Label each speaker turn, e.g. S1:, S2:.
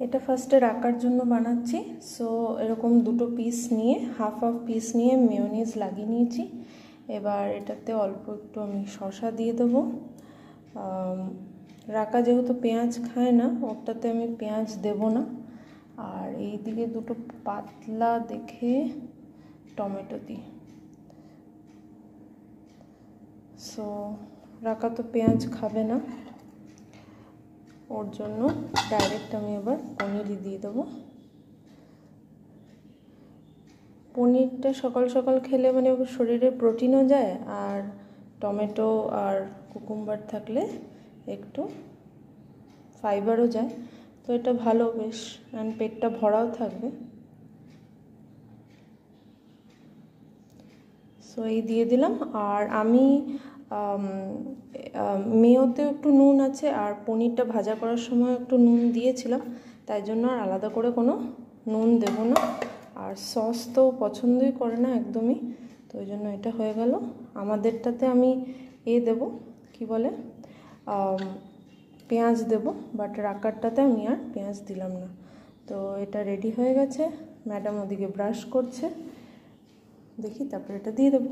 S1: এটা ফার্স্টে রাখার জন্য বানাচ্ছি। সো এরকম দুটো পিস নিয়ে হাফ পিস নিয়ে মেয়োনিজ লাগিয়ে নিয়েছি। এবার এটাতে অল্প একটু আমি শসা দিয়ে দেবো। রাকা যেহেতু পেঁয়াজ খায় না, ওটাতে আমি পেঁয়াজ দেব না। আর এই দিকে দুটো পাতলা দেখে টমেটো দিই। সো রাকা তো পেঁয়াজ খাবে না, ওর জন্য ডাইরেক্ট আমি এবার পনিরই দিয়ে দেবো। পনিরটা সকাল সকাল খেলে মানে শরীরে প্রোটিনও যায়, আর টমেটো আর কুকুম্বার থাকলে একটু ফাইবারও যায়, তো এটা ভালো বেশ, অ্যান্ড পেটটা ভরাও থাকবে। সো এই দিয়ে দিলাম। আর আমি মেয়োতেও একটু নুন আছে, আর পনিরটা ভাজা করার সময় একটু নুন দিয়েছিলাম, তাই জন্য আর আলাদা করে কোনো নুন দেব না। আর সস তো পছন্দই করে না একদমই, তো ওই জন্য এটা হয়ে গেল। আমাদেরটাতে আমি দেব কি বলে পেঁয়াজ দেব, বাট রাকারটাতে আমি আর পেঁয়াজ দিলাম না। তো এটা রেডি হয়ে গেছে। ম্যাডাম ওদিকে ব্রাশ করছে, দেখি তারপরে এটা দিয়ে দেবো।